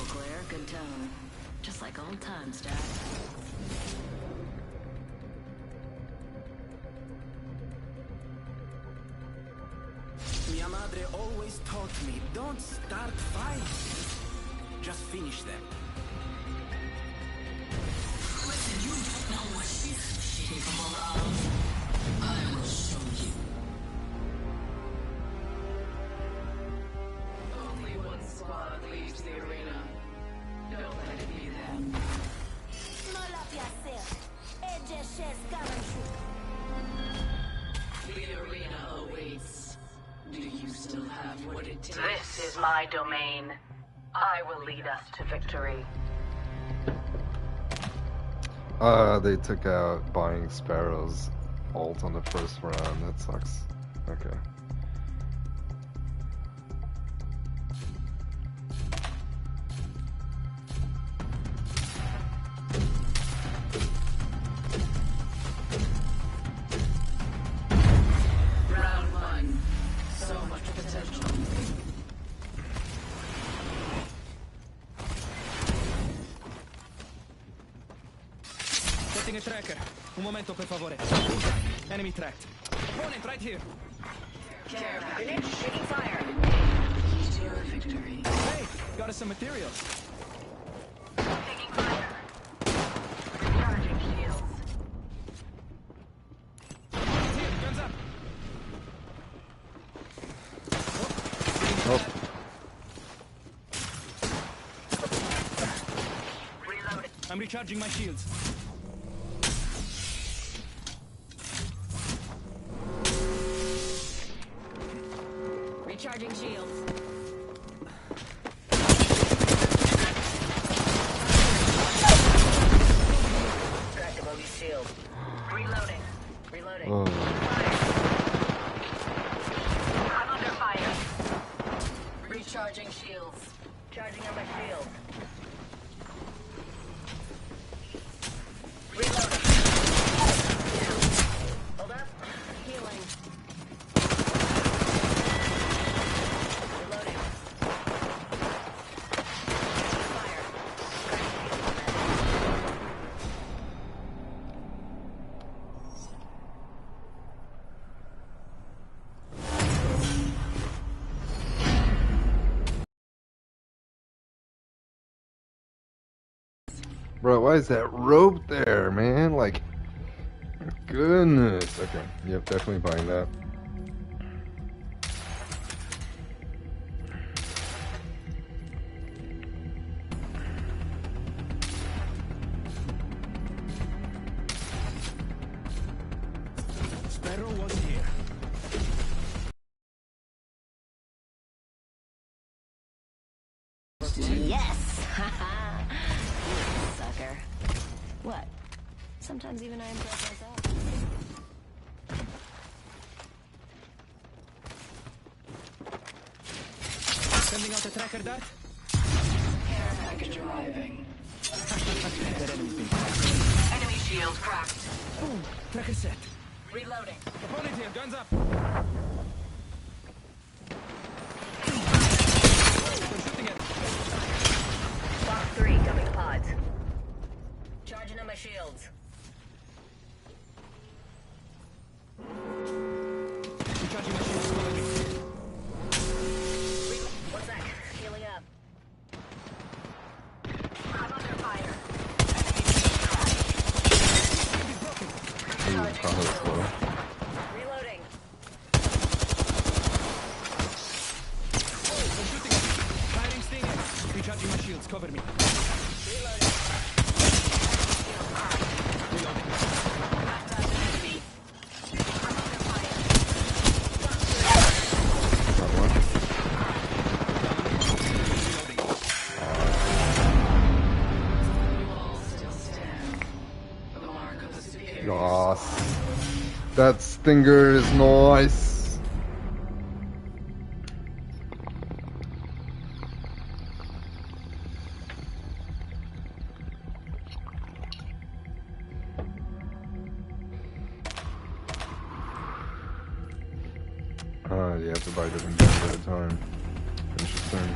clear, good tone. Just like old times, Dad. Mia madre always taught me, don't start fights. Just finish them. Listen, you don't know what she's capable of. I will show you. Only one squad leaves the arena. Don't let it be them. The arena awaits. Do you still have what it takes? This is my domain. I will lead us to victory. They took out buying Sparrow's ult on the first round. That sucks. Okay. Round one. So much potential. Setting a tracker. Un momento, per favore. Enemy tracked. Opponent right here. Care package. Taking fire. Key to your victory. Hey, got us some materials. Taking fire. Recharging shields. Here, guns up. Oh, Reloading. I'm recharging my shields. Recharging shields. Cracked a bogey shield. Reloading. Reloading. oh. Fire. I'm under fire. Recharging shields. Charging on my shield. Reloading. Hold up. Healing. Reloading. Fire. Bro, why is that rope there, man? Like, goodness. Okay, yep, definitely buying that. Sparrow was here. Yes! Haha! You sucker. What? Sometimes even I impress myself. Sending out a tracker dart. Care package arriving. That enemy's been Enemy shield cracked. boom. Tracker set. Reloading. Opponent here, guns up. They're shooting at. Box 3 coming to pods. Charging on my shields. Recharging my shields. Cover me. One sec. Healing up. I'm under fire. Ooh, Tahoe's slow. Reloading. They're shooting at me. Firing stingers. Recharging my shields. Cover me. Reloading. Reloading. Knocked out an enemy. I'm under fire. Got one. You all still stand. The mark of the superior. Yas. That stinger is nice. You have to buy different guns at a time. Interesting.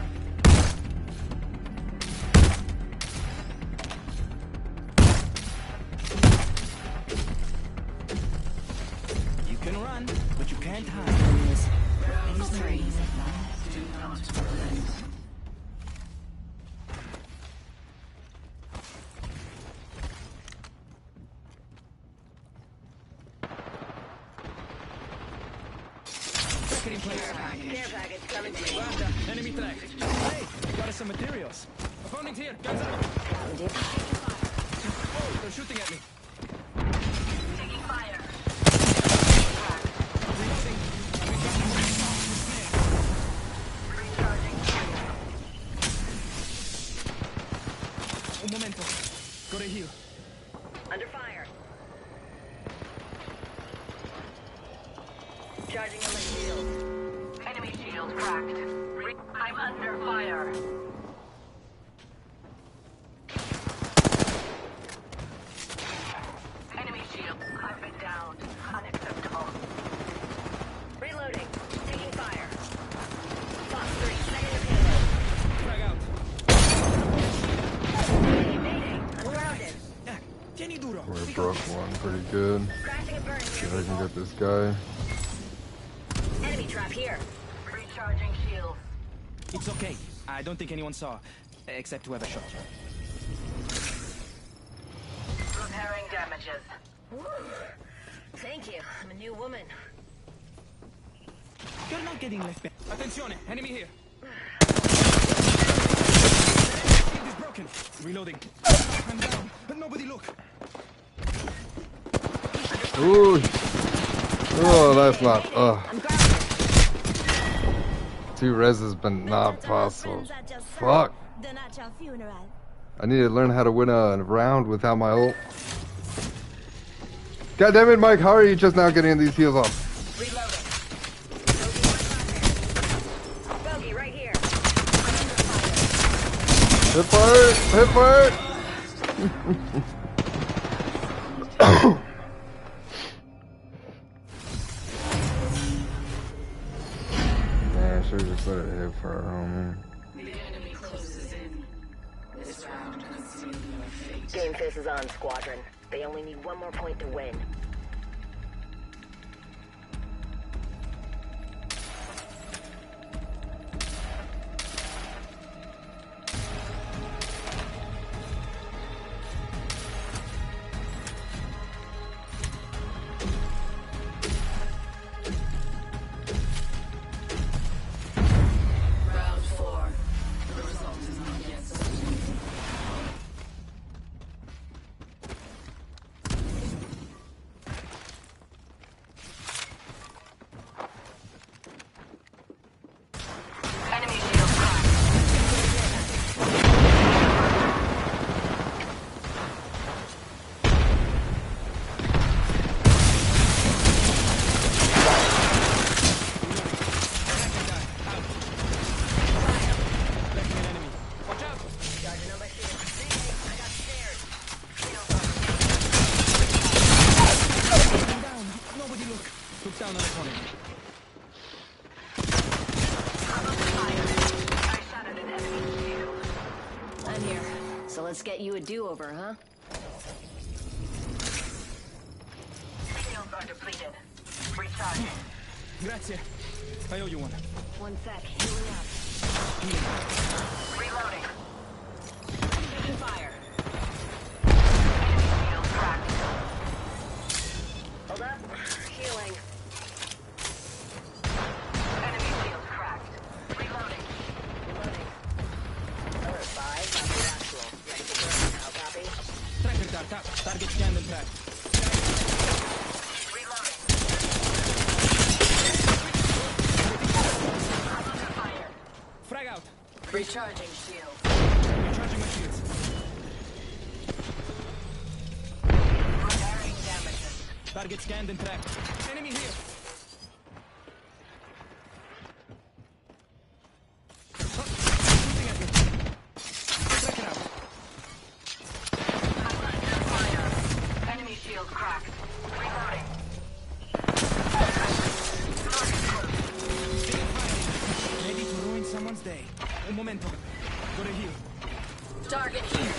can't hide. Round 3. Do not relent. Care package coming to you. Enemy track. Hey, got us some materials. Opponent here. Guns up. Oh, they're shooting at me. Taking fire. Reloading. Recharging. Un momento. Gotta heal. Under fire. Charging on my shield. Enemy shield cracked. I'm under fire. Enemy shield. I've been downed. Unacceptable. Reloading. Taking fire. Fox 3, negative Frag out. Mayday. I'm grounded. Tieni duro. We broke one pretty good. Crashing and burning See here. if I can get this guy. Enemy trap here. Recharging shield. It's okay. I don't think anyone saw, except whoever shot you. Repairing damages. Thank you. I'm a new woman. You're not getting left back. Attenzione, enemy here. Shield is broken. Reloading. I'm down. Nobody look. Ooh. Oh, that's not. Two reses, but not possible. Fuck. I need to learn how to win a round without my ult. God damn it, Mike! How are you just now getting these heals off? Reloading. Bogey right here. Hit fire! Hit fire! Man, I should've just let it hit fire, homie. The enemy closes in. This round could seal your fate. Game face is on, Squadron. They only need one more point to win. Round 4. The result is not yet certain. Enemy shield cracked. Watch out! Charging on my shield. I got scared. I'm down. Nobody look. Look down on the corner. I shattered an enemy shield. I'm here. So let's get you a do-over, huh? Shields are depleted. Recharging. Grazie. I owe you one. One sec. Healing up. Reloading. Taking fire. Enemy shield cracked. Hold up. Healing. Enemy shield cracked. Reloading. Reloading. Alert 5. Copy actual. Ready to burn. How copy? Tracker tap. Target scanned and tracked. Reloading. I'm under fire. Frag out. Recharging shield. Recharging my shields. Repairing damages. Target scanned and tracked. Enemy here. Shooting at me. Tracker out. I'm under fire. Enemy shield cracked. Reloading. Still firing. Ready to ruin someone's day. Un momento. Gotta heal. Target here.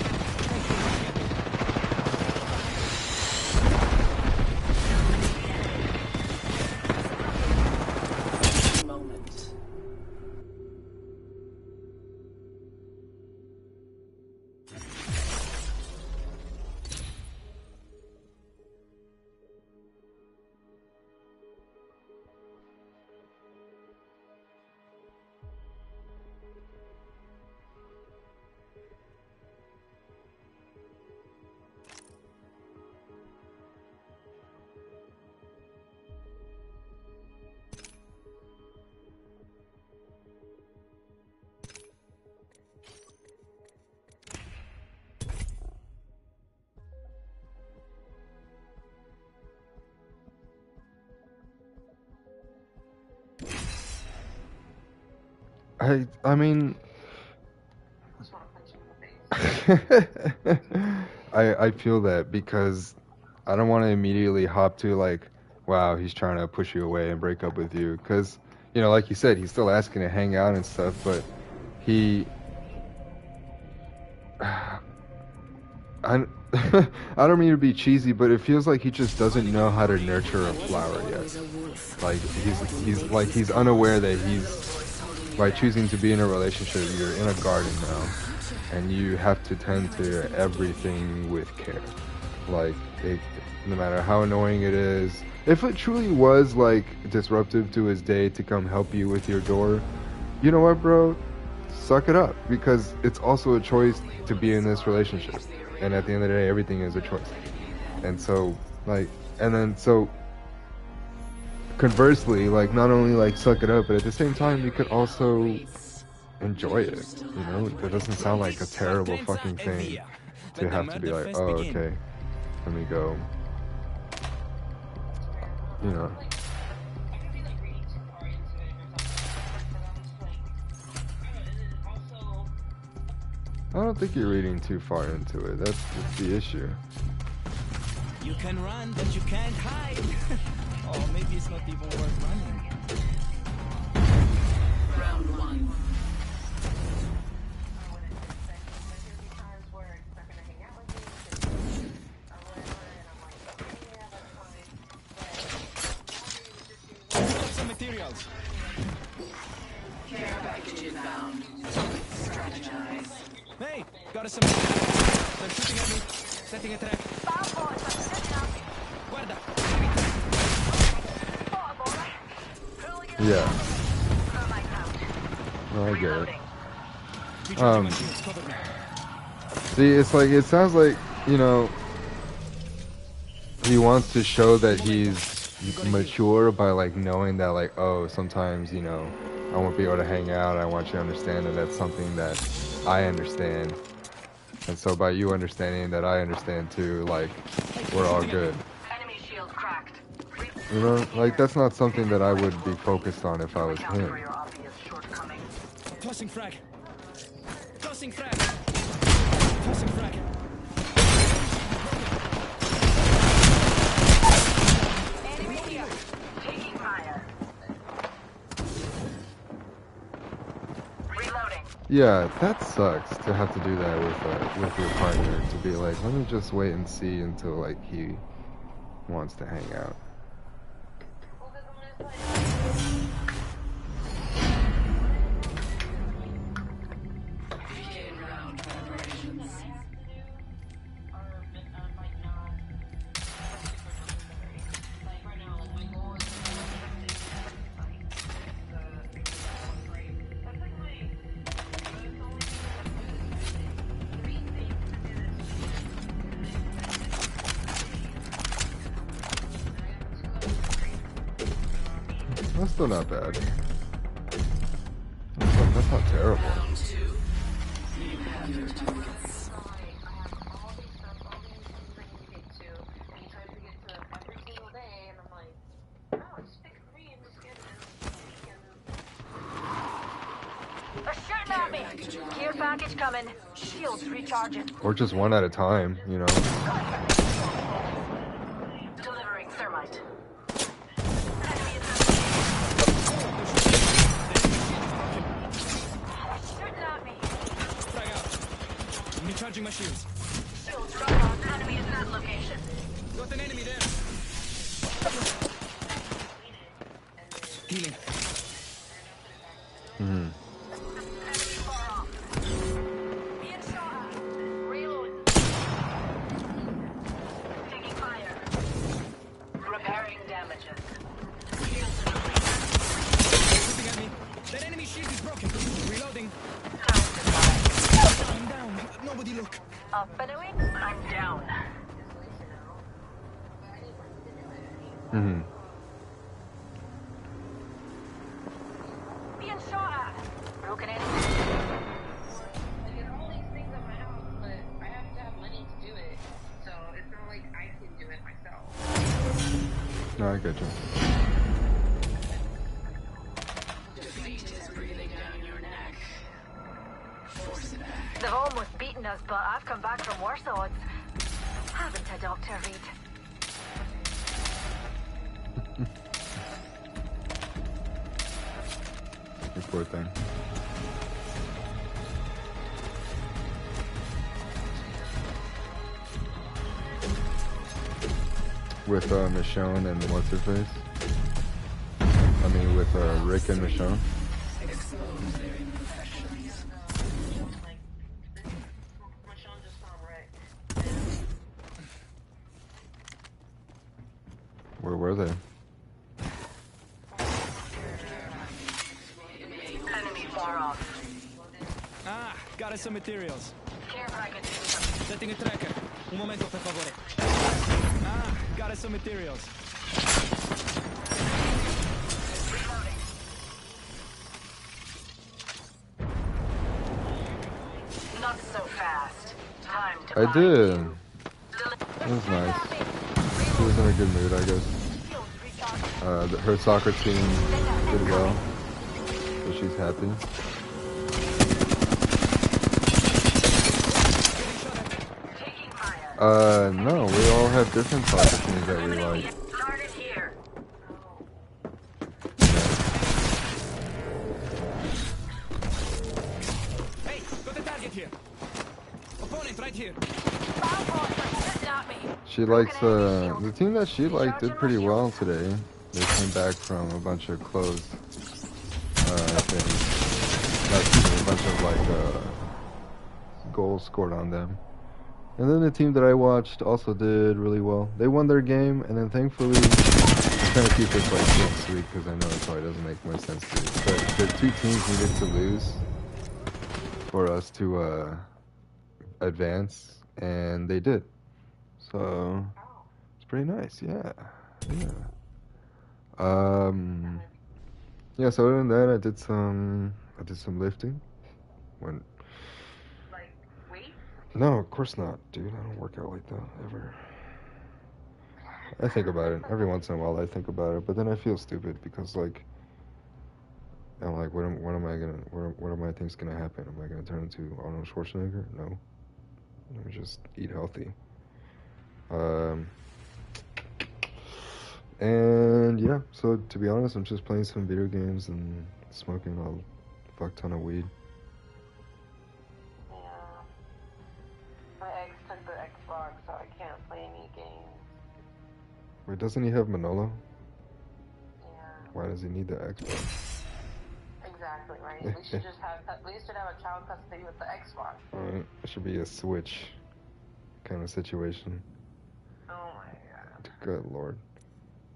I mean, I feel that because I don't want to immediately hop to like, wow, he's trying to push you away and break up with you. Because, you know, like you said, he's still asking to hang out and stuff, but he, I, I don't mean to be cheesy, but it feels like he just doesn't know how to nurture a flower yet. Like he's unaware that by choosing to be in a relationship, you're in a garden now, and you have to tend to everything with care. Like, no matter how annoying it is, if it truly was like disruptive to his day to come help you with your door, you know what, bro? Suck it up, because it's also a choice to be in this relationship, and at the end of the day, everything is a choice. And so, like, conversely, like, not only like suck it up, but at the same time, you could also enjoy it. You know, that doesn't sound like a terrible fucking thing to have to be like, oh, okay, let me go. You know. I don't think you're reading too far into it. That's the issue. You can run, but you can't hide. Oh, maybe it's not even worth running. Round 1. Some materials. Care package inbound. Strategize. Hey, got us some. They're shooting at me. Setting a trap. Guarda. Yeah. No, I get it. See, it's like, it sounds like, you know, he wants to show that he's mature by like knowing that, like, oh, sometimes, you know, I won't be able to hang out. I want you to understand that that's something that I understand. And so by you understanding that I understand too, like, we're all good. Enemy shield cracked. You know, like, that's not something that I would be focused on if I was him. Tossing frag. Tossing frag. Tossing frag. Enemy here. Taking fire. Reloading. Yeah, that sucks to have to do that with your partner, to be like, let me just wait and see until like he wants to hang out. Begin round preparations. That's still not bad. That's not terrible. Round 2. You have your targets. Care package coming. Shields recharging. Or just one at a time, you know. Delivering thermite. Shooting at me. Frag out. I'm recharging my shields. Shields drop on. Enemy in that location. Got an enemy there. Healing. Mm-hmm. Enemy far off. Being shot at. Reload. Taking fire. Repairing damages. Shooting at me. That enemy shield is broken. Reloading. I'm down. Nobody look. Up and away. I'm down. Mm-hmm. Being shot at. Broken enemy. I get all these things at my house, but I have to have money to do it. So it's not like I can do it myself. No, I get you. Defeat is breathing down your neck. areas, but I've come back from worse odds. Haven't I, Dr. Reed? You poor thing. With Michonne and what's her face? I mean, with Rick and Michonne. Where were they? Enemy far off. Ah, got us some materials. Care package. Setting a tracker. Un momento, per favore. Ah, got us some materials. Not so fast. Time to I buy. did. That was nice. She was in a good mood, I guess. Her soccer team did well, so she's happy. No, we all have different soccer teams that we like. Started here. Hey, got a target here. Opponent right here. She likes the team that she liked did pretty well today. They came back from a bunch of closed things. A bunch of goals scored on them. And then the team that I watched also did really well. They won their game, and then thankfully, I'm trying to keep this like next week because I know it probably doesn't make much sense to you. But the two teams needed to lose for us to advance, and they did. So it's pretty nice, yeah. Yeah. So other than that, I did some lifting. No, of course not, dude. I don't work out like that ever. I think about it every once in a while. I think about it, but then I feel stupid because like I'm like, what am I gonna? What are my things gonna happen? Am I gonna turn into Arnold Schwarzenegger? No. Let me just eat healthy. And yeah. So to be honest, I'm just playing some video games and smoking a fuck ton of weed. So I can't play any games. Wait, doesn't he have Manolo? Yeah. Why does he need the Xbox? Exactly, right? We should have a child custody with the Xbox. Right. It should be a Switch kind of situation. Oh my god. Good lord.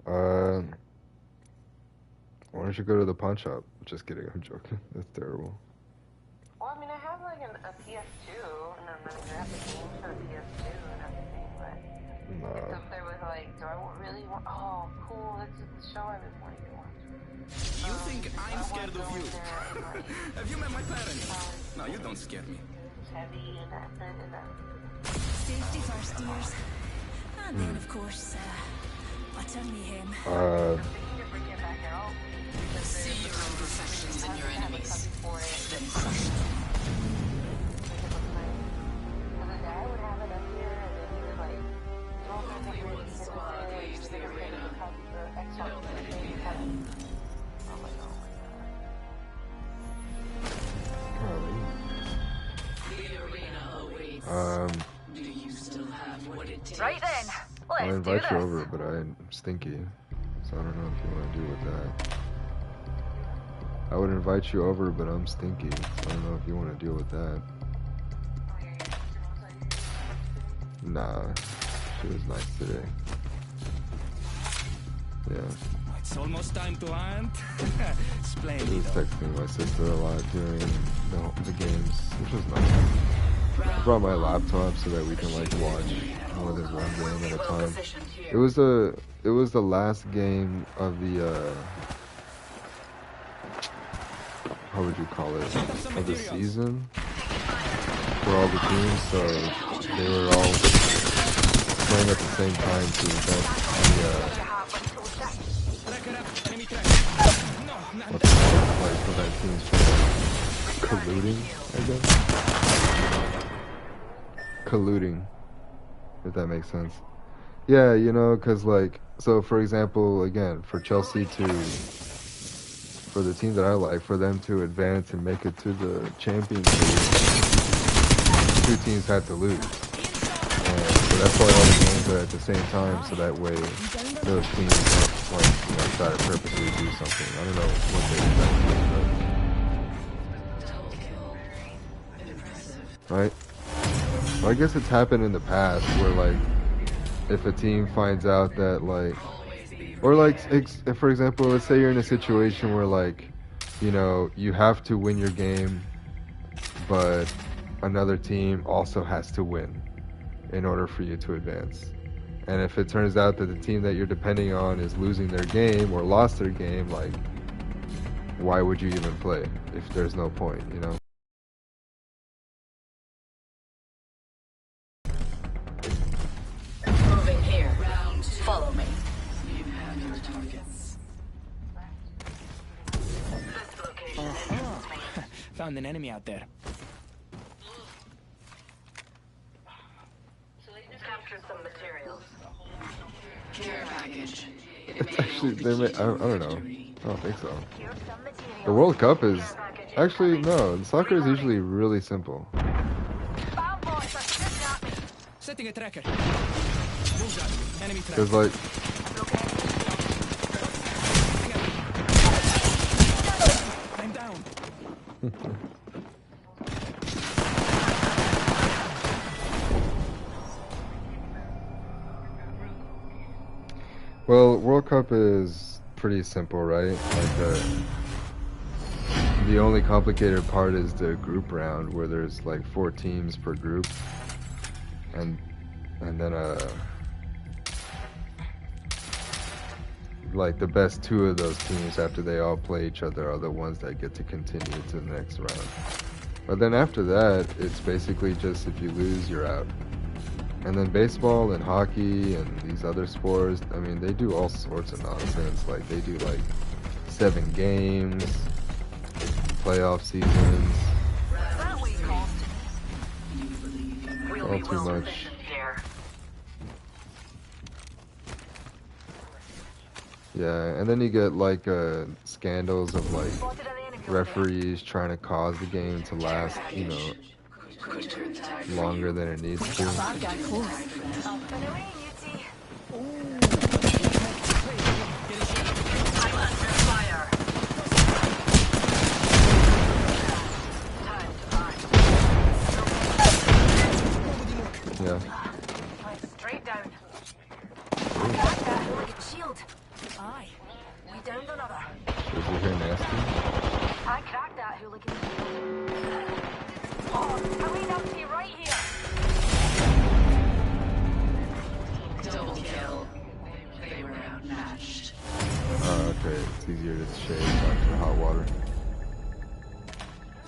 Why don't you go to the pawn shop? Just kidding, I'm joking. That's terrible. Well, I mean, I have like a PS2, and I'm gonna have the games for the PS2 and everything, but it's up there with like, do I really want? Oh, cool! This is the show I've been wanting to watch. You think I'm scared of you? Have you met my parents? No, you don't scare me. Heavy and that. Safety first, dears. And then, of course, butter mayhem. Bring it back out. See your imperfections in your enemies, then crush them. Do you still have what it takes? Right then, let's I'll do invite this. you over, but I'm stinky, so I don't know if you want to deal with that. I would invite you over, but I'm stinky, so I don't know if you want to deal with that. Nah, she was nice today. Yeah. It's almost time to hunt. She Splendid. was texting my sister a lot during the games, which was nice. I brought my laptop so that we can like watch more than one game at a time. It was the last game of the how would you call it, of the season for all the teams, so they were all playing at the same time to event prevent teams from colluding, I guess. colluding, if that makes sense. Yeah, you know, because like, so for example, again, for Chelsea for the team that I like, for them to advance and make it to the Champions League, two teams had to lose. And so that's why all the games are at the same time, so that way those teams don't, like, you know, try to purposely do something. I don't know what they expect, right? Well, I guess it's happened in the past where, like, if a team finds out that, like, or like, for example, let's say you're in a situation where, like, you know, you have to win your game, but another team also has to win in order for you to advance. And if it turns out that the team that you're depending on is losing their game or lost their game, like, why would you even play if there's no point, you know? Moving here. Follow me. You have your targets. This location interests me. Found an enemy out there. Capture some materials. Care package. It's actually, I don't know. I don't think so. The World Cup is, actually, no, soccer is usually really simple. Setting a tracker. Enemy tracker. Because, like, I'm down. well, World Cup is pretty simple, right? Like, the only complicated part is the group round, where there's like 4 teams per group, and then like the best 2 of those teams, after they all play each other, are the ones that get to continue to the next round. But then after that, it's basically just, if you lose, you're out. And then baseball and hockey and these other sports, I mean, they do all sorts of nonsense. Like, they do like 7 games, playoff seasons. All too much. Yeah, and then you get like scandals of like referees trying to cause the game to last, you know, longer than it needs to. Yeah. Straight down. Shield. Aye. We downed another. Is it here nasty? I cracked that hooligan. Oh, I lean up to you right here. Double kill. They were outmatched. Oh, okay. It's easier to shave after hot water.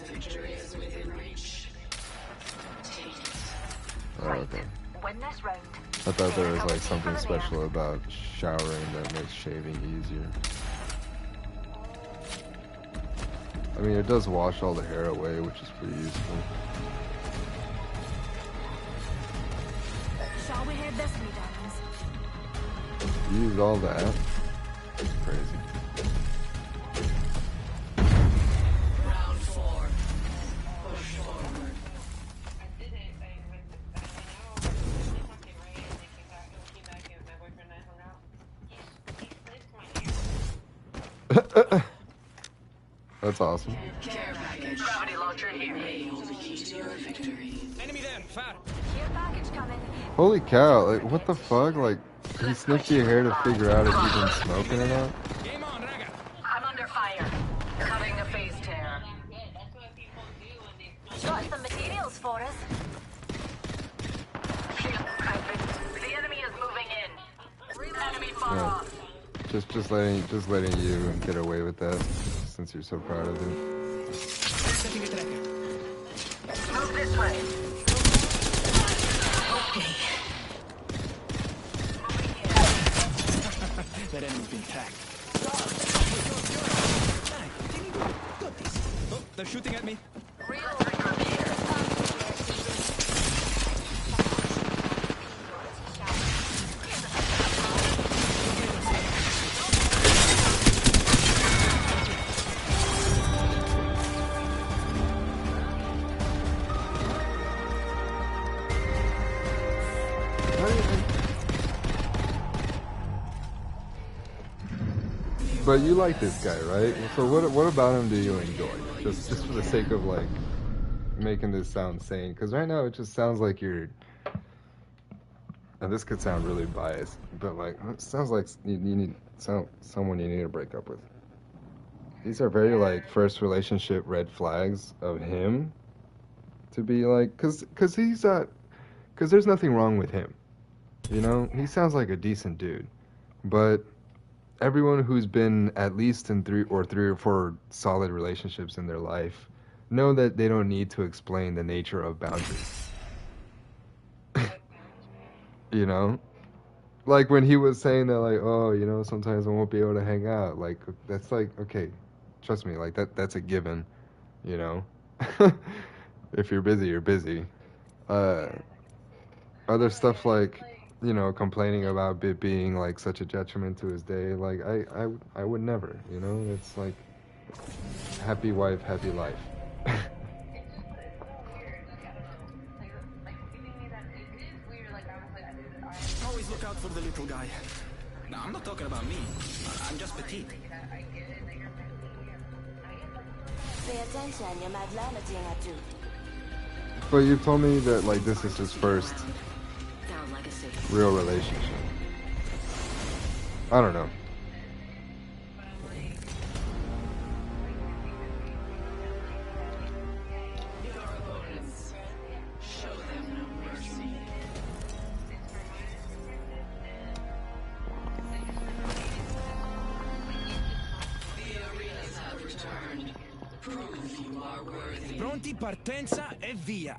Victory is within reach. Take it. Oh, okay. Win this round. I thought there was like something special about showering that makes shaving easier. I mean, it does wash all the hair away, which is pretty useful. Shall we head this way, darlings? Use all that. Crazy. Round 4. Push forward. That's awesome. Care package. Gravity launcher here. May hold the key to your victory. Enemy there, far. Care package coming. Holy cow, like, what the fuck? Like, he sniffed your hair to figure out if you've been smoking or not? Game on, Raga. I'm under fire. Cutting a phase tear. Got some materials for us. The enemy is moving in. Enemy far Yeah. off. Just letting you get away with that, since you're so proud of it. Setting a tracker. Move this way. That enemy's been tracked. Oh, they're shooting at me. But you like this guy, right? So what about him do you enjoy? Just for the sake of like making this sound sane, because right now it just sounds like you're. And this could sound really biased, but like it sounds like you need someone you need to break up with. These are very like first relationship red flags of him to be like, cause he's not, cause there's nothing wrong with him, you know. He sounds like a decent dude, but everyone who's been at least in three or four solid relationships in their life know that they don't need to explain the nature of boundaries. You know? Like when he was saying that like, oh, you know, sometimes I won't be able to hang out. Like that's like, okay, trust me, like that's a given, you know? If you're busy, you're busy. Other stuff like, you know, complaining about it being like such a detriment to his day, like I would never, you know? It's like happy wife, happy life. Always look out for the little guy. No, I'm not talking about me. I'm just petite. Pay attention, you might learn a thing or two. But you told me that like this is his first real relationship. I don't know. Pronti, partenza e via.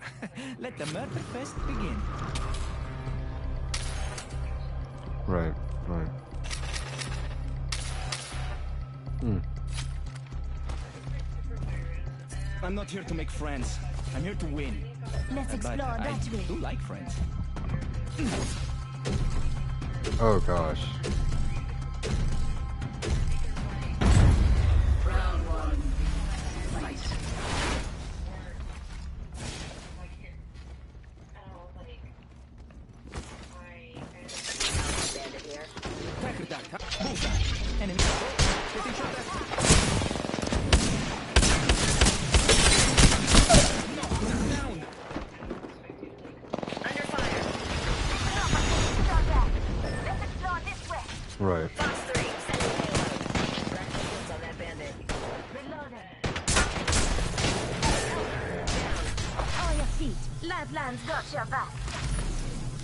Let the murder fest begin. Right. I'm not here to make friends. I'm here to win. Let's explore But I that way. do like friends. Oh gosh. Round one. Fight. Bandit here. Cracker that. Bullseye. Enemy. Getting shot at. Down. Under fire. Let's explore this way. Right. Fox 3, send a payload. Direct hits on that bandit. Reloading. On your feet. Lifelines got your back.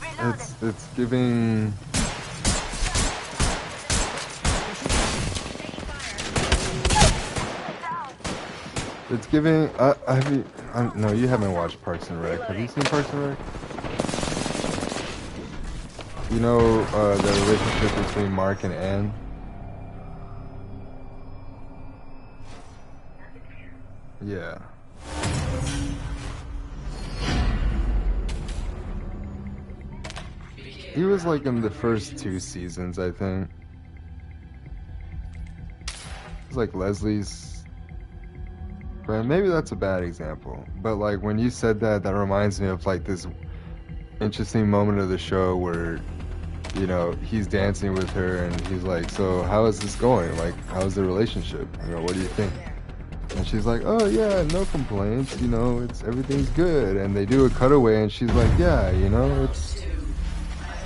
Reloading. It's giving. It's giving. No, you haven't watched Parks and Rec. Have you seen Parks and Rec? You know the relationship between Mark and Anne. Yeah. He was like in the first 2 seasons, I think. It's like Leslie's friend. Maybe that's a bad example. But like when you said that, that reminds me of like this interesting moment of the show where, you know, he's dancing with her and he's like, so how is this going? Like, how's the relationship? You know, what do you think? And she's like, oh yeah, no complaints, you know, everything's good. And they do a cutaway and she's like, yeah, you know,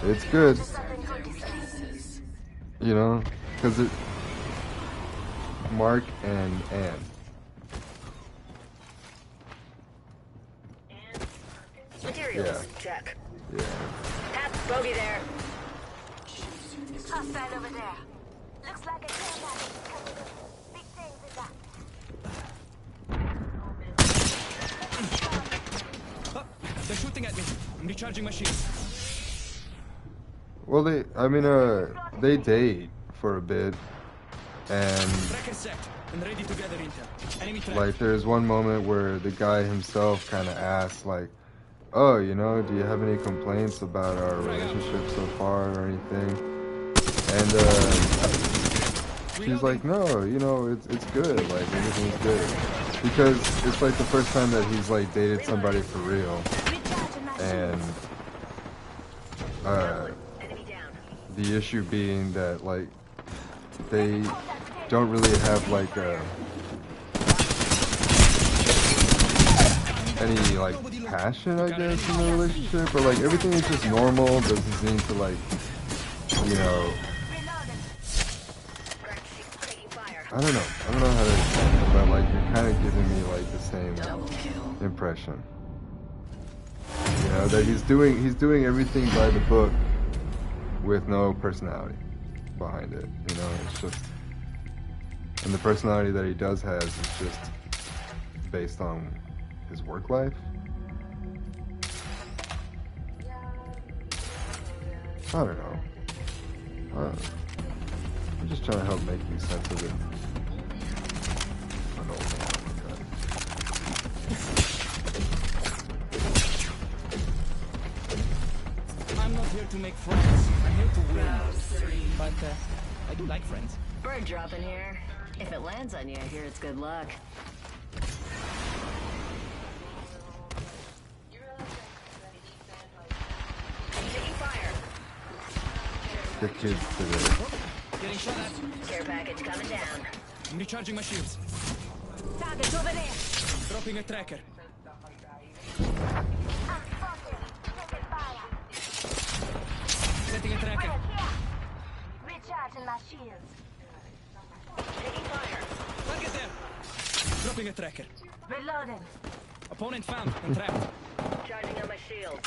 it's good. You know, because Mark and Anne. Materials. Yeah. Check. Yeah. Tap bogey there. Hostile over there. Looks like a cannon. Big things in that. Oh, they're shooting at me. I'm recharging my shields. Well, they date for a bit, and Tracker set and ready to gather intel. Enemy track. like there's one moment where the guy himself kind of asks like, oh, you know, do you have any complaints about our relationship so far or anything? And she's like, no, you know, it's good, like everything's good, because it's like the first time that he's like dated somebody for real, and Enemy down. the issue being that like they don't really have like any like passion, I guess, in the relationship, or like everything is just normal. Doesn't seem to like, you know, I don't know how to explain it, but like you're kind of giving me like the same impression. You know, that he's doing everything by the book with no personality behind it. You know, it's just, and the personality that he does has is just based on his work life. I don't know. I'm just trying to help make sense of it. I don't know. I'm not here to make friends. I'm here to win. But I do like friends. Bird dropping here. If it lands on you, I hear it's good luck. Taking fire. The kids today. Getting shot at. Care package coming down. I'm recharging my shields. Target over there. Dropping a tracker. Setting a tracker. Recharging my shields. Taking fire. Target there. Dropping a tracker. Reloading. Opponent found and trapped. Charging on my shield.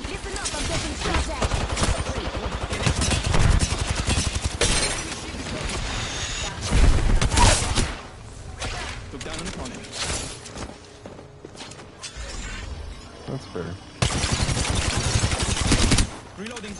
Listen up, I'm getting shot at. Took down an opponent. That's fair. Reloading.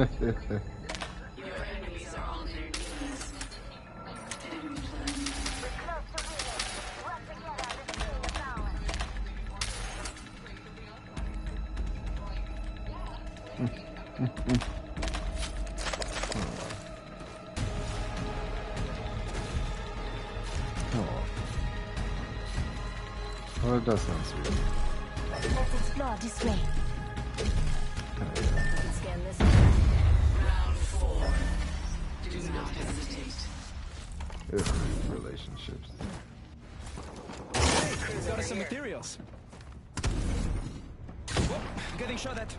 Your enemies are on their knees. Enemy plan. We're close to winning. Work together, this is the power. Oh, it does sound sweet. Let's explore this way. Scan this way. Round 4. Do not hesitate. Ugh, relationships. Hey, got us some materials. Whoa, getting shot at.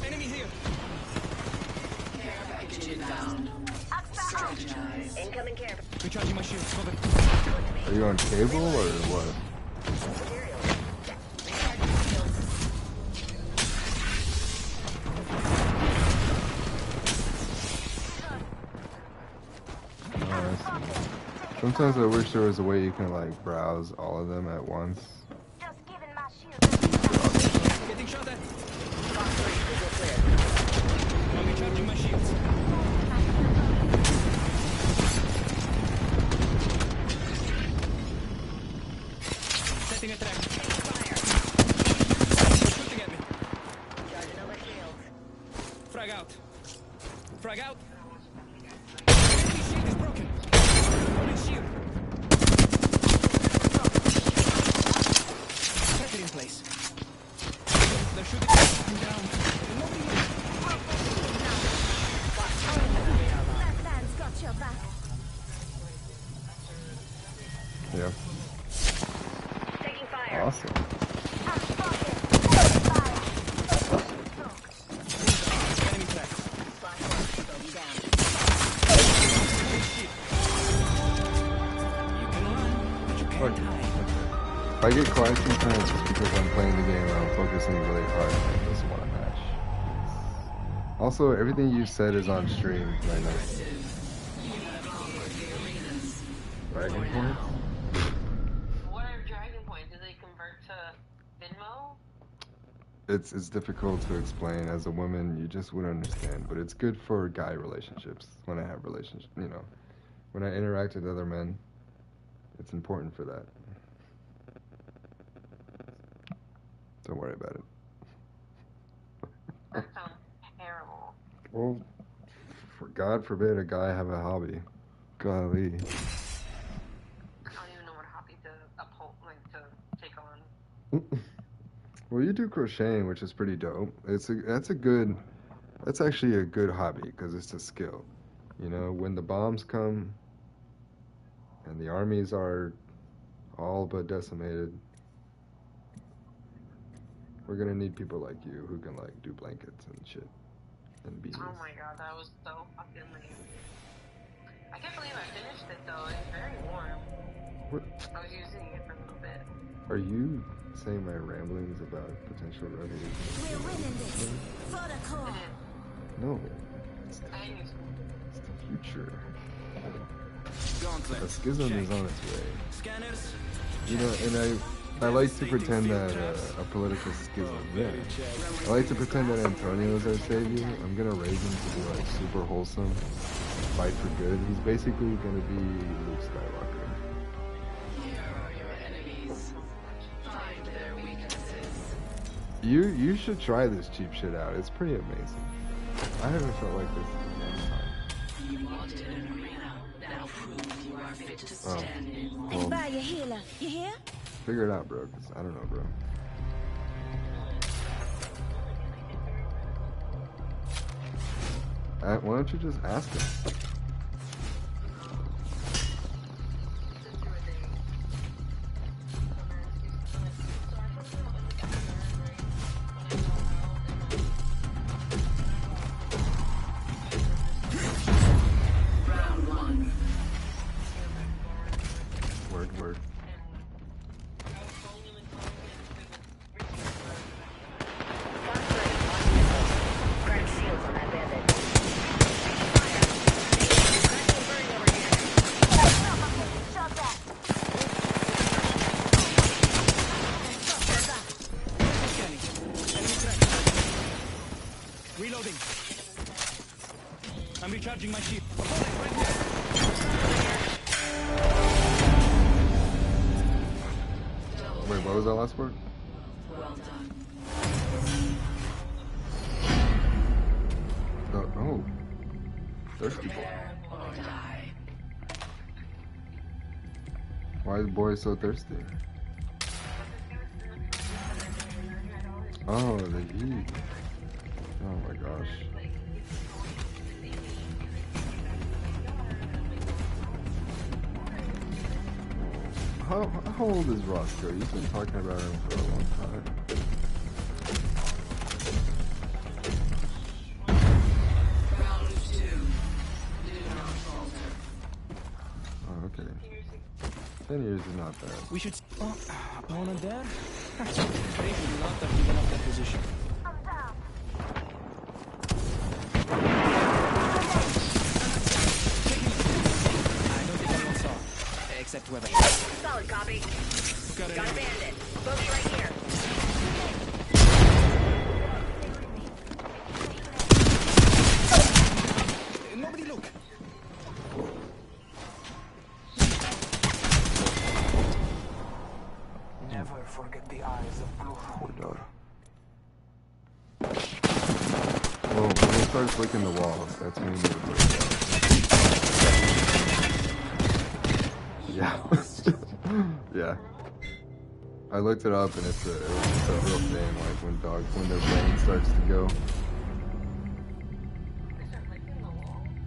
Enemy here. Care package inbound. Strategize. Incoming care. Recharging my shields. Cover. Are you on cable or what? Sometimes I wish there was a way you can like browse all of them at once. Just giving my shield. Getting shot at. I'm recharging my shields. Setting a trap. Shooting at me. Charging on my shields. Frag out. Frag out. Enemy shield is broken. Opponent shield. Tracker in place. They're shooting down. Left hand's got your back. Yeah. Taking fire. Awesome. Enemy track. Bogey down. You can run, but you can't Okay. hide. If I get quiet sometimes, it's because I'm playing the game and I'm focusing really hard on this one match. Also, everything you said is on stream right now. Dragon Point? What are Dragon Point? Do they convert to Venmo? It's difficult to explain. As a woman, you just wouldn't understand. But it's good for guy relationships. When I have relationships, you know, when I interact with other men, it's important for that. Don't worry about it. That sounds terrible. Well, for God forbid a guy have a hobby. Golly. I don't even know what hobby to uphold, like to take on. Well, you do crocheting, which is pretty dope. That's actually a good hobby because it's a skill. You know, when the bombs come and the armies are all but decimated, we're gonna need people like you who can like do blankets and shit and beanies. Oh my god, that was so fucking lame. I can't believe I finished it though. It's very warm. What? I was using it for a little bit. Are you saying my ramblings about potential revolution? We're winning this. For the core. No, it's I need to. the future. Gauntlet. A schism Check. is on its way. Scanners. You know, and I like to pretend that a political schism, yeah. I like to pretend that Antonio is our savior. I'm gonna raise him to be like super wholesome, fight for good. He's basically gonna be Luke Skywalker. Here are your enemies. Find their weaknesses. You should try this cheap shit out. It's pretty amazing. I haven't felt like this in a long time. You wanted an arena. Now prove you are fit to stand in one. And buy your healer. You hear? Figure it out, bro. 'Cause I don't know, bro. Why don't you just ask him? Round one. Word. Crack shields on that bandit. Reloading. I'm recharging my shield. Wait, what was that last word? Well done. Oh. Thirsty boy. Prepare or die. Why is the boy so thirsty? Oh, the heat. Oh my gosh. How old is Roscoe? You've been talking about him for a long time. Round two. Do not falter. Oh, okay. 10 years is not bad. We should. Oh, opponent there? They should not have given up that position. I don't think anyone saw. Except whoever. Solid copy. Got Got a bandit. Bogey right here. Nobody look. Never forget the eyes of blue. Poor dog. Well, when they start flicking the walls, that's when you need to put it down. Yeah. Yeah. I looked it up and it's a real thing, like when their brain starts to go.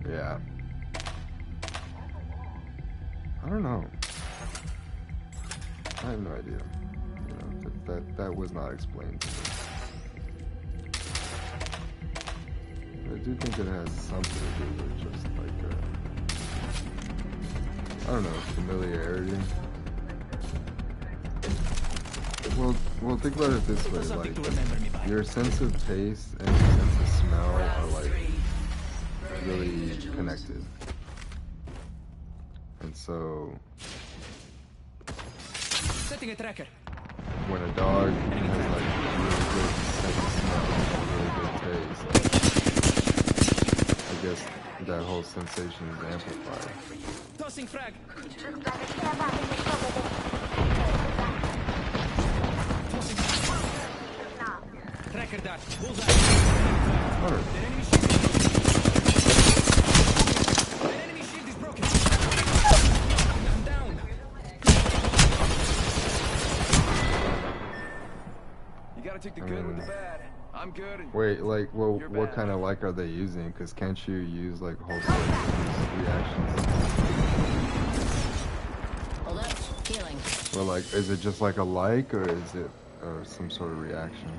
Yeah. I don't know. I have no idea. You know, that was not explained to me. But I do think it has something to do with just like, I don't know, familiarity. Well, think about it this way, Something like, to remember me by. your sense of taste and your sense of smell are like really connected. And so, Setting a tracker. when a dog has like really good sense of smell and really good taste, I guess that whole sensation is amplified. Tossing frag. Tracker that. Bullseye. Alright. An enemy shield is broken. I'm down. You gotta take the good with the bad. I'm good. And Wait, like, well, you're what bad. kind of like are they using? Because can't you use like whole reactions? Hold up. Healing. Well, like, is it just like a like, or is it some sort of reaction?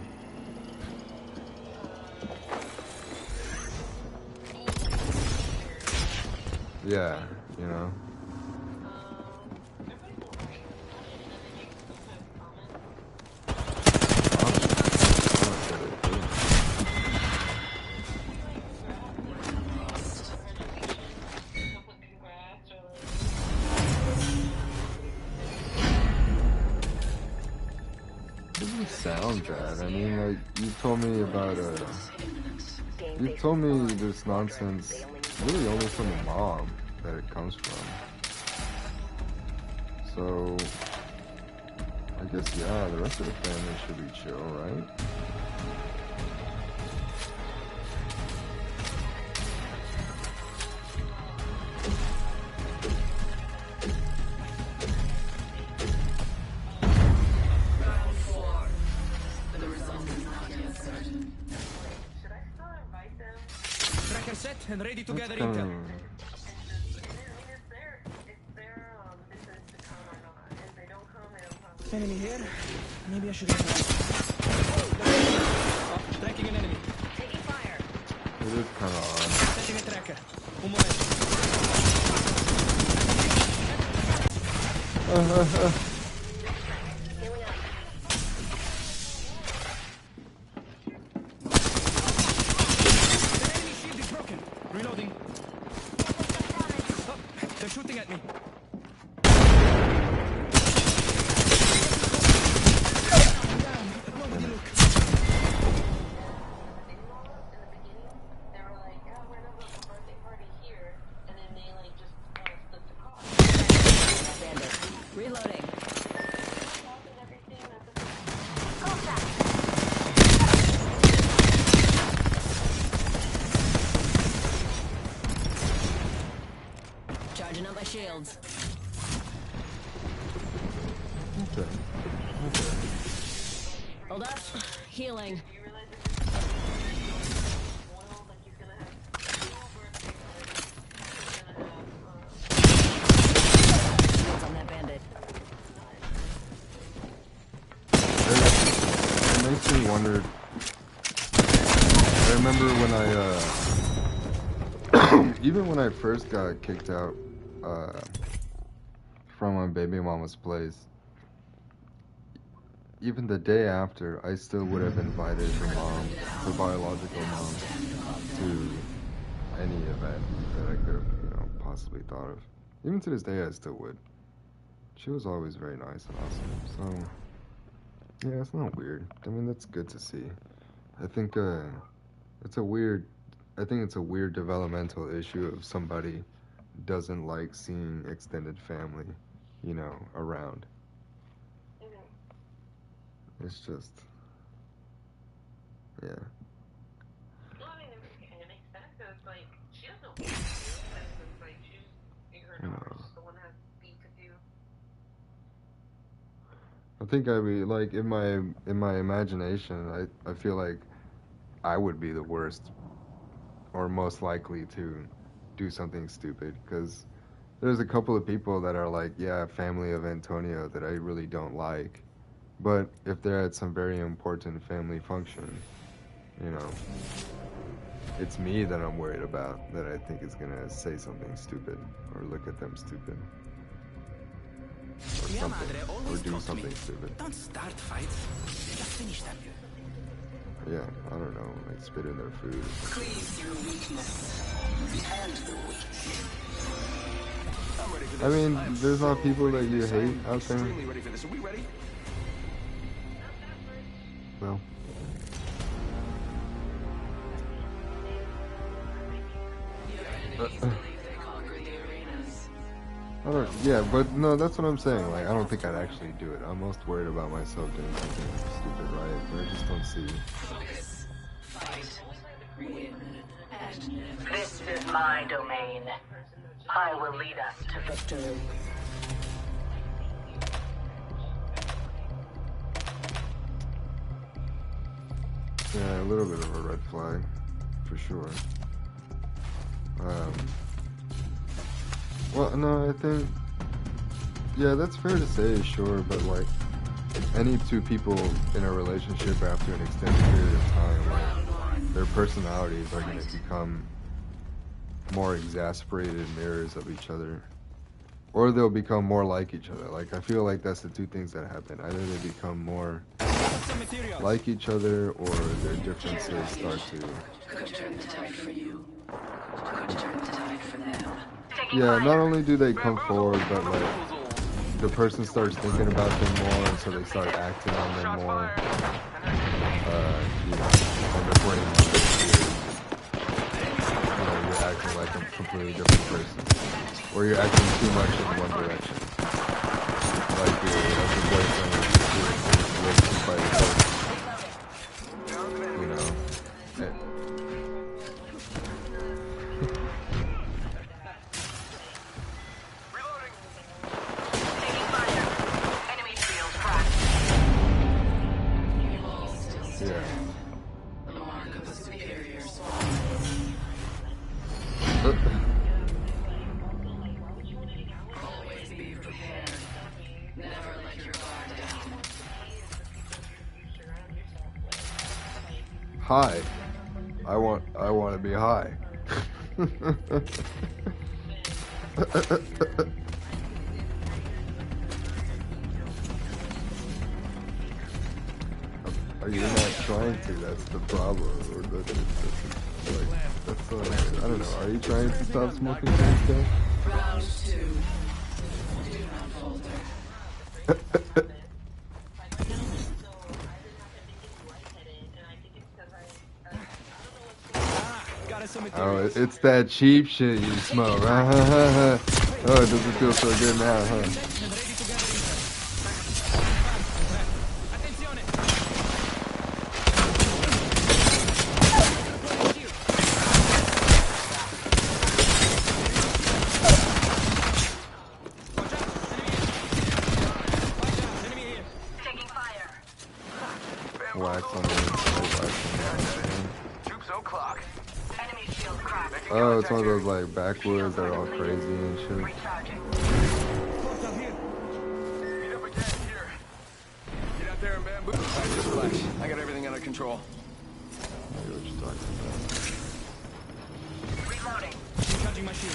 Yeah, you know. Doesn't sound bad. I mean, like, you told me about you told me this nonsense really only from the mom that it comes from. So I guess, yeah, the rest of the family should be chill, right? Tracker set and ready to gather Kinda- intel. Enemy here. Maybe I should get tracking an enemy. Taking fire. It is kind of odd. Setting a tracker. Un momento. Healing up. The enemy shield is broken. Reloading. Oh, they're shooting at me. Nobody look. Bandit. Reloading. Charging up my shields. Okay. Hold up. Healing. Shields on that bandit. It makes me wonder. I remember when even when I first got kicked out from my baby mama's place, even the day after, I still would have invited her mom, her biological mom, to any event that I could have, possibly thought of. Even to this day, I still would. She was always very nice and awesome. So, yeah, it's not weird. I mean, that's good to see. I think it's a weird developmental issue if somebody doesn't like seeing extended family, around. It's just, yeah. Well, I mean, it makes sense because it's like she doesn't want to do this. It's like she's being her daughter. She's the one that has to speak to do. I think I mean, like, in my imagination, I feel like I would be the worst or most likely to do something stupid, because there's a couple of people that are like, yeah, family of Antonio, that I really don't like. But if they're at some very important family function, it's me that I'm worried about, that I think is gonna say something stupid or look at them stupid. Or something. Or do something stupid. Don't start fights. Just finish them. Yeah, I don't know, like spit in their food. Please your weakness. And the weak. I'm ready for this. I mean, there's not people that you hate out there. Extremely ready for this. Are we ready? Well. Your enemies believe they conquered the arenas. I don't, yeah, but no, that's what I'm saying. Like, I don't think I'd actually do it. I'm most worried about myself doing something stupid, right? But I just don't see. Focus. Fight. Win. And never. This is my domain. I will lead us to victory. Yeah, a little bit of a red flag, for sure. Well, no, I think, yeah, that's fair to say, sure, but like, any two people in a relationship after an extended period of time, like, their personalities are going to become more exasperated mirrors of each other. Or they'll become more like each other. Like, I feel like that's the two things that happen. Either they become more like each other, or their differences start to... Could turn the tide for you. Could turn the tide for them. Yeah, not only do they come forward, but like, the person starts thinking about them more, and so they start acting on them more. You know, and their brain you're acting like a completely different person. Or you're acting too much in one direction. Like your boyfriend is by yourself. You know. High. I want to be high. You're not trying to. That's the problem. Or that's I don't know. Are you trying to stop smoking things? Round 2. Do not falter. Oh, it's that cheap shit you smoke. Oh, it doesn't feel so good now, huh? Wax on the inside, Troops o'clock. Oh, it's one of those like backwoods that are all crazy and shit. Meet up again here. Get out there and bamboo. Alright, just relax. I got everything under control. I know what you're talking about. Reloading. Recharging my shield.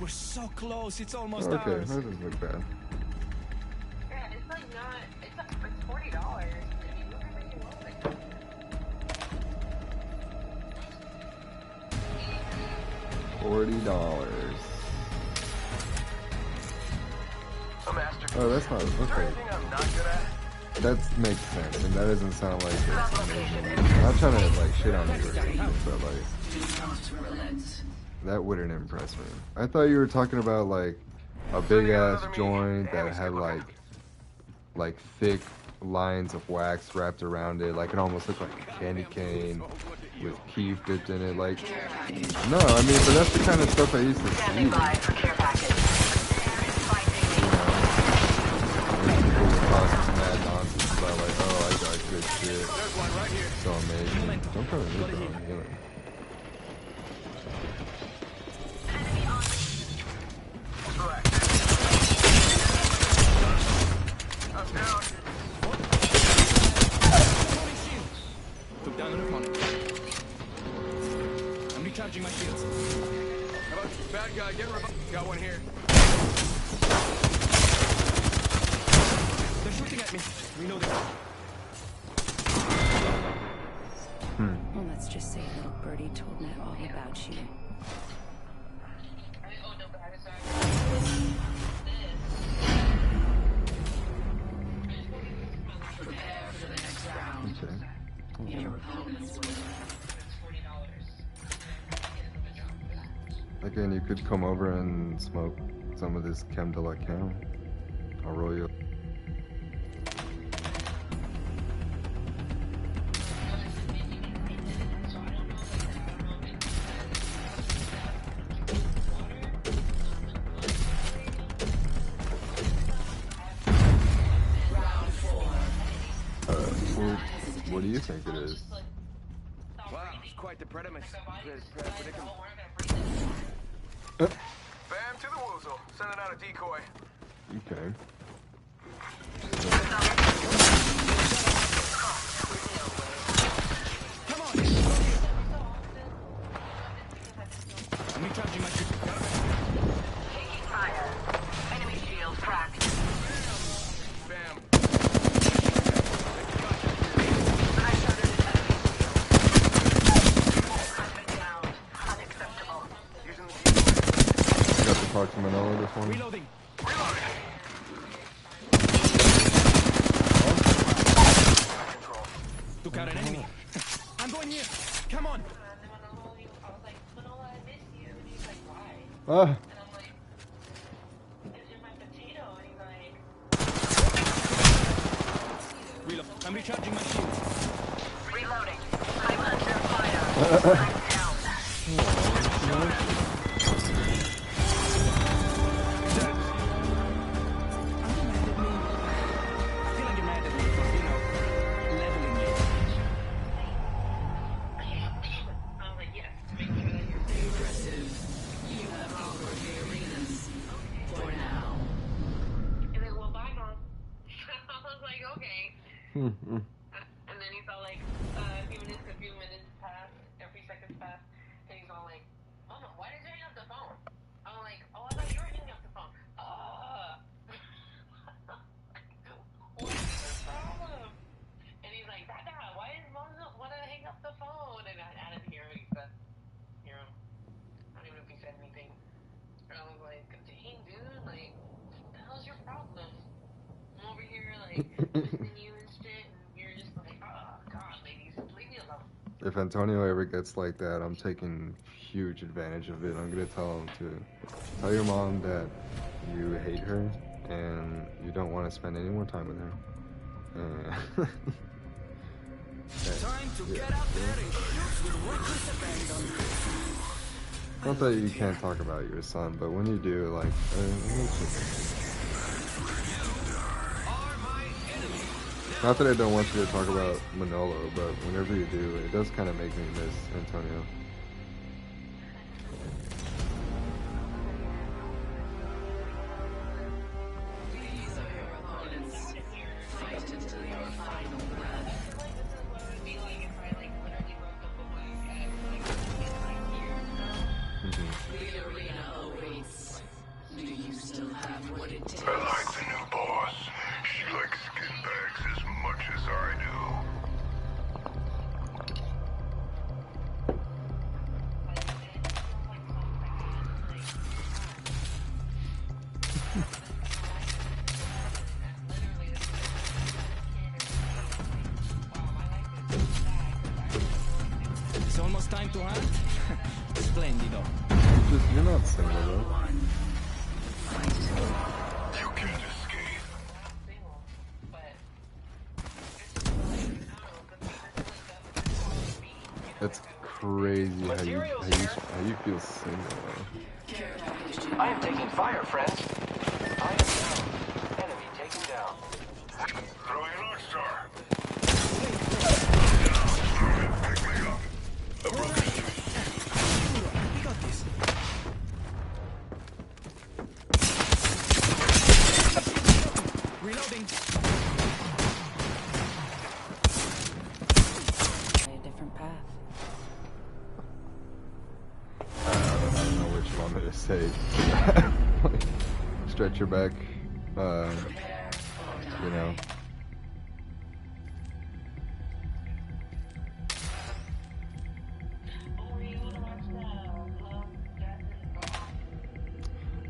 We're so close, it's almost okay, ours. that doesn't look bad. Yeah, it's like not, it's $40. I mean, what are they doing? $40. A Oh, that's not okay. I'm not good at. That makes sense, and that doesn't sound like it's amazing. I'm not trying to like shit on you or something, but like that wouldn't impress me. I thought you were talking about like a big ass joint that had like thick lines of wax wrapped around it, like it almost looked like a candy cane with keef dipped in it. Like, no, I mean, but that's the kind of stuff I used to see. You know, when people would talk mad nonsense about like, oh, I got good shit, so amazing. Don't try to look on healing. Took down an opponent. I'm recharging my shields. How about bad guy? Get got one here. They're shooting at me. Reloading. just say little birdie told me all about you. Prepare for the next round. Okay. Your opponents will. Again, you could come over and smoke some of this creme de la creme. I'll roll you. Well, what do you think it is? Wow, it's quite the predicament. Uh. Bam to the woozle. Sending out a decoy. Okay. Come on! Let me charge you my ship. Taking fire. Enemy shield cracked. Bam. I shuttered an enemy shield. Husband down. Unacceptable. Using the decoy. You got to talk to Manolo this one. Reloading. Took out an enemy. I'm going here. Come on. Ah. Reload. I'm recharging my shield. Reloading. I'm under fire. I'm down. I feel like you're mad at me for, leveling you. I'm like, yes, to make sure that you're Impressive. You have conquered the arenas. For now. And then, well, bye, Mom. I was like, okay. And then he felt like a few minutes passed, a few seconds passed, and he's all like, Mama, why did you hang up the phone? I'm like, oh, I thought you were hanging up the phone. What's the problem? And he's like, Dada, why is Mom not want to hang up the phone? And I didn't hear what he said. Hear him. I don't even know if he said anything. And I was like, dang, dude, like, what the hell's your problem? I'm over here, like, listening to you and shit, and you're just like, oh, God, ladies, leave me alone. If Antonio ever gets like that, I'm taking huge advantage of it. I'm gonna tell him to tell your mom that you hate her and you don't want to spend any more time with her. Time to get out there and shoot with reckless abandon. Not that you can't talk about your son, but when you do, like, it makes you. Not that I don't want you to talk about Manolo, but whenever you do, it does kind of make me miss Antonio. These are your opponents. Fight until your final breath. Like, this is what it would be like if I, like, literally broke up with my ex, like years ago. The arena awaits. Do you still have what it takes? I like the new boss. She likes skin bags as much as I do. It's almost time to hunt. Splendido. You're not single though. You can't escape. That's crazy how you feel single. Though. I am taking fire, friends. I am down. Enemy taken down. Throwing an Arc Star. Pick me up. We got this. Reloading. A different path. I don't know what you want me to say. Stretch your back. You know.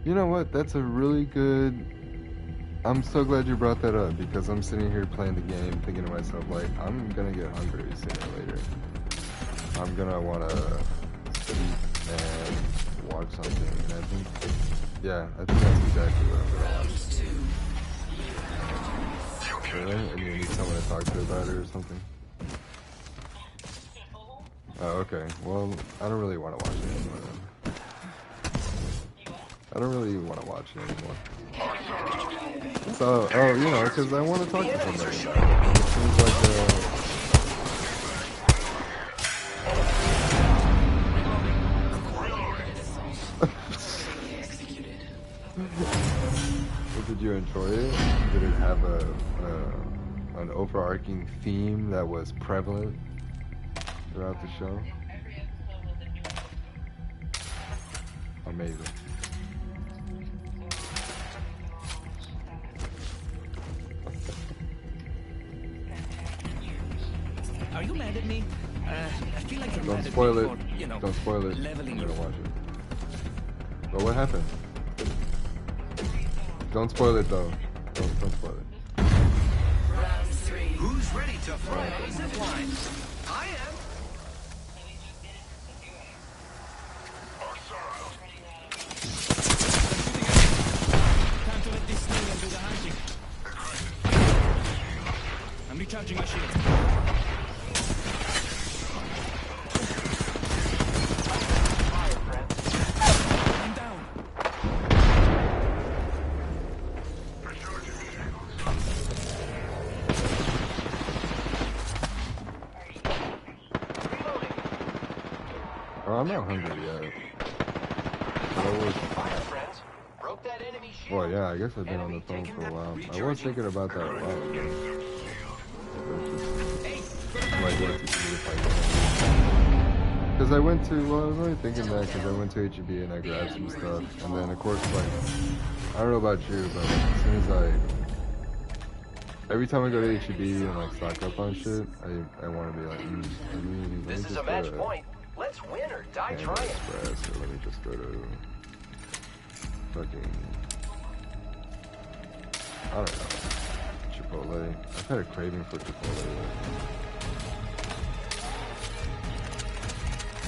You know what? That's a really good. I'm so glad you brought that up because I'm sitting here playing the game thinking to myself, like, I'm gonna get hungry sooner or later. I'm gonna wanna sleep and watch something. And I think, yeah, I think that's exactly what I'm gonna watch. Really? And you need someone to talk to about it or something? Oh, okay. Well, I don't really want to watch it anymore then. I don't really want to watch it anymore. So, oh, you know, because I want to talk to somebody about it. It seems like Well, did you enjoy it? Did it have an overarching theme that was prevalent throughout the show? Amazing. Are you mad at me? I feel like you're Don't mad spoil at it. me for, you know, Don't spoil it. leveling I'm you. gonna watch it. But what happened? Don't spoil it though. Don't spoil it. Round 3. Who's ready to fly a zip line? I am. Time to let this thing and do the hunting. I'm recharging my shield. I'm down. Oh, I'm not hungry yet. But I was. Well, yeah, I guess I've been on the phone for a while. I was thinking about that a while ago. Like, what to see if I can. Because I went to, well, I was only thinking that because I went to HEB and I grabbed some stuff. And then, of course, like, I don't know about you, but like, as soon as every time I go to HEB and like stock up on shit, I want to be like, let me just go to Let's win or die Panda trying. Express, or let me just go to fucking, I don't know, Chipotle. I've had a craving for Chipotle.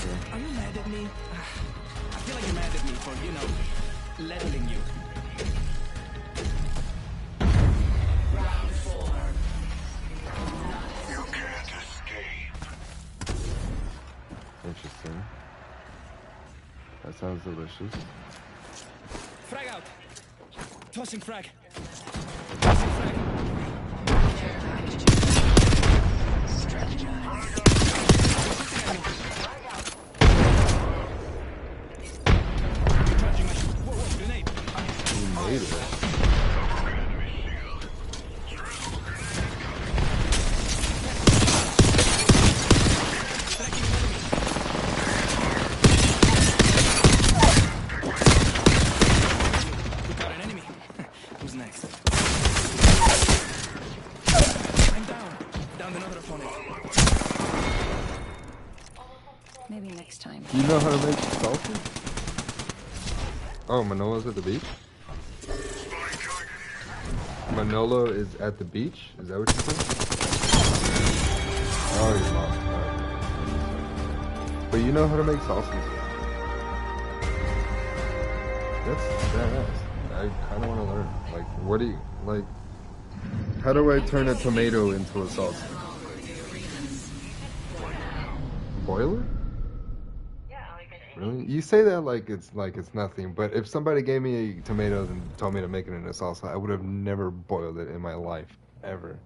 Yeah. Are you mad at me? I feel like you're mad at me for, you know, leveling you. Round 4. You can't escape. Interesting. That sounds delicious. Frag out. Tossing frag. Tossing frag. Recharging my shield. Whoa, grenade. You made it. We got an enemy. Who's next? I'm down. Downed another opponent. Maybe next time. Do you know how to make salsa? Oh, Manolo's at the beach? Manolo is at the beach? Is that what you said? Oh, your mom. Okay. But you know how to make salsa? That's badass. I kind of want to learn. Like, what do you, like, how do I turn a tomato into a salsa? Boil it? Really? You say that like it's nothing, but if somebody gave me tomatoes and told me to make it into salsa, I would have never boiled it in my life, ever.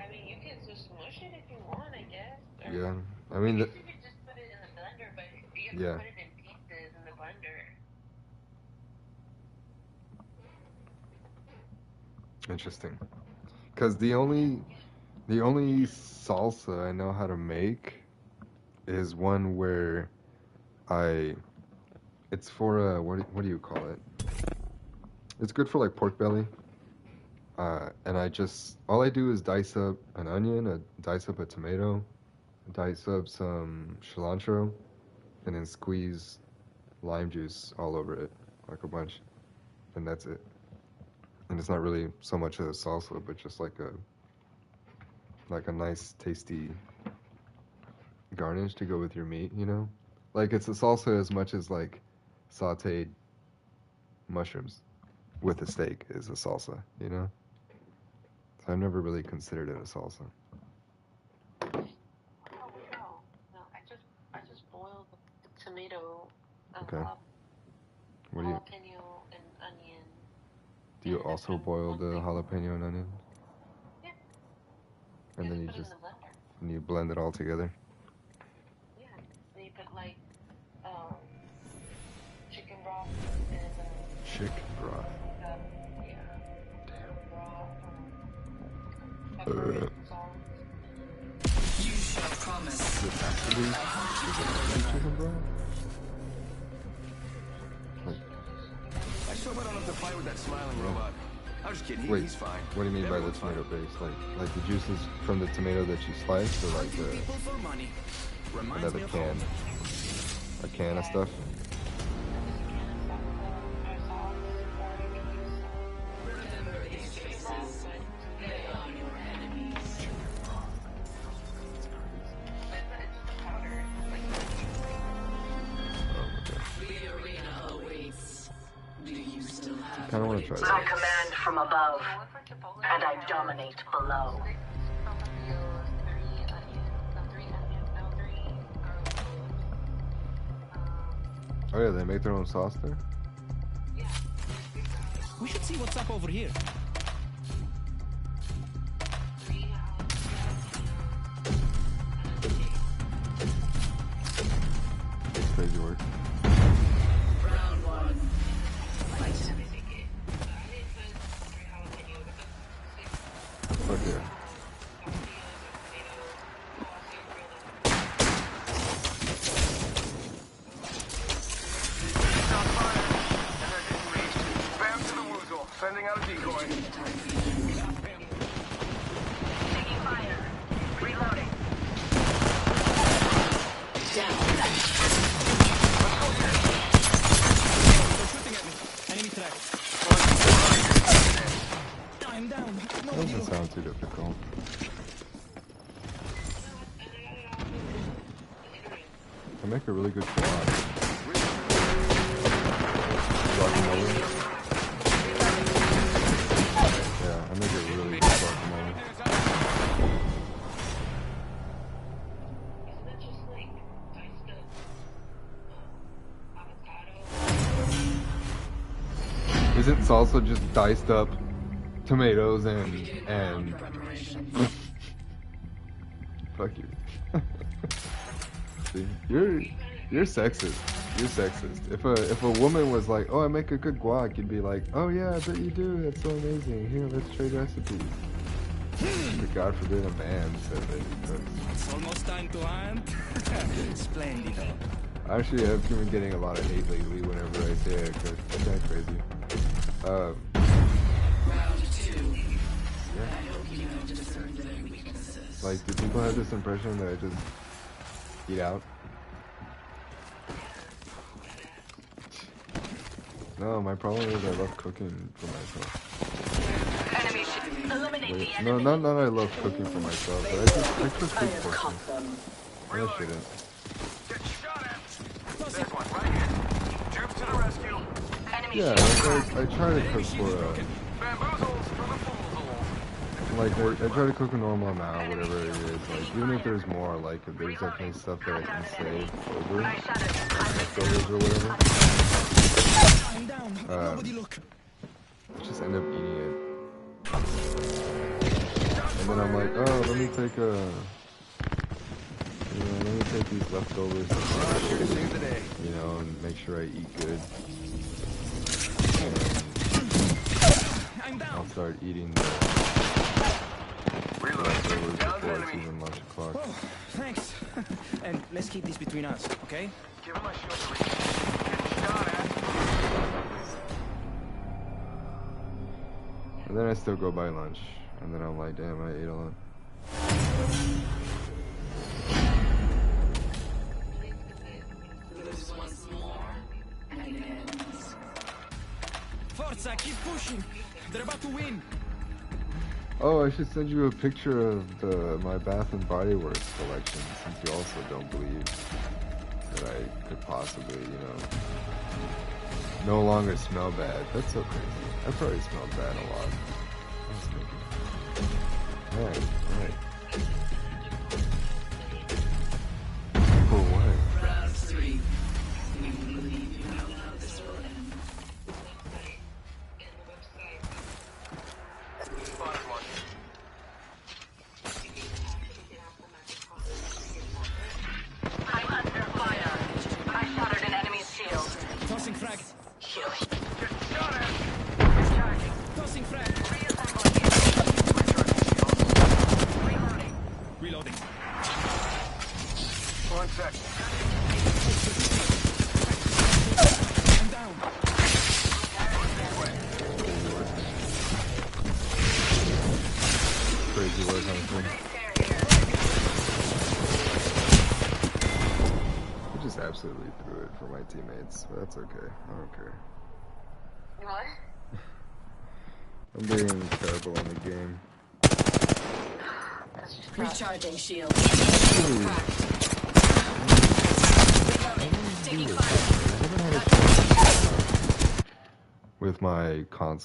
I mean, you can just smush it if you want, I guess. Or Yeah, I mean, you could just put it in the blender, but you have to put it in pieces in the blender. interesting. Because the only salsa I know how to make is one where it's for what do you call it? It's good for like pork belly. And all I do is dice up an onion, dice up a tomato, dice up some cilantro, and then squeeze lime juice all over it. like a bunch, and that's it. And it's not really so much a salsa, but just like a nice, tasty garnish to go with your meat, you know? Like it's a salsa as much as like sauteed mushrooms with a steak is a salsa, you know? So I've never really considered it a salsa. Oh no, I just boiled the tomato, Okay. What do you? jalapeno and onion. Do you also boil the jalapeno and onion? Yeah. And then you put it in just the blender. and you blend it all together. Yeah. Then you put like chicken broth and Chicken broth. yeah. Damn. Broth, pepper, salt. You shall promise. Does it have to be? Is it have to be chicken broth? I still don't have to fight with that smiling robot. I'm just kidding. Wait, He's fine. what do you mean by the Everyone's fine. tomato base? Like the juices from the tomato that you sliced, or like the People for money. Reminds me another of can? home. A can of stuff? Remember these faces. They are your enemies. Oh my god. The arena awaits. Do you still have Kinda wanna try I that. command from above, and I dominate below. Oh yeah, they make their own sauce there? We should see what's up over here. It's crazy work. Round one. Fight. Fuck yeah. Bam to the woozle. Sending out a decoy. Taking fire. Reloading. Down. They're shooting at me. Enemy track. I'm down. That Nobody doesn't look. sound too difficult. I make a really good quad. Guacamole. Yeah, I make a really good guacamole. Isn't salsa just diced up tomatoes and fuck you. See, you're sexist. You're sexist. If a woman was like, "Oh, I make a good guac," you'd be like, "Oh yeah, I bet you do. That's so amazing. Here, let's trade recipes." But God forbid a man said that he cooks. It's almost time to hunt. Splendido. Actually, I've been getting a lot of hate lately whenever I say I cook. It's kind of crazy. Round two. Yeah. I hope you have discerned their weaknesses. Like, do people have this impression that I just eat out? No, my problem is I love cooking for myself. Enemy ship. Eliminate Wait, the no, enemy. not I love cooking for myself, but I cook I good have portions. caught them. I shouldn't. Get shot at. There's one right here. Troops to the rescue. Enemy Yeah, ship. I try to cook for Bamboozles for the foozles. like I try to cook a normal amount, whatever it is. Like even if there's more, like if there's definitely stuff that I can save over I shot it. leftovers or whatever, I'm down. Nobody look. just end up eating it. And then I'm like, oh, let me take these leftovers, Save the day. you know, and make sure I eat good. I'm And down. I'll start eating the leftovers before it's even lunch o'clock. Oh, thanks. And let's keep this between us, okay? Give him my shield to reach. Get shot at. And then I still go buy lunch. And then I'm like, damn, I ate a lot. Lose once more, and it ends. Forza, keep pushing. They're about to win. Oh, I should send you a picture of my Bath and Body Works collection, since you also don't believe that I could possibly, no longer smell bad. That's so crazy. I probably smelled bad a lot. I was thinking. Alright. For what? Round 3. We believe you know how this will end. Spotted one. I'm under fire. I shattered an enemy's shield. Tossing frag. Healing. Just shot at. Charging. Tossing frag. Reloading. Reloading. 1 second. I'm down. Crazy work on the thing. I just absolutely threw it for my teammates, but that's okay. I don't care. What? I'm being terrible in the game. Recharging shield. Taking fire. With my console.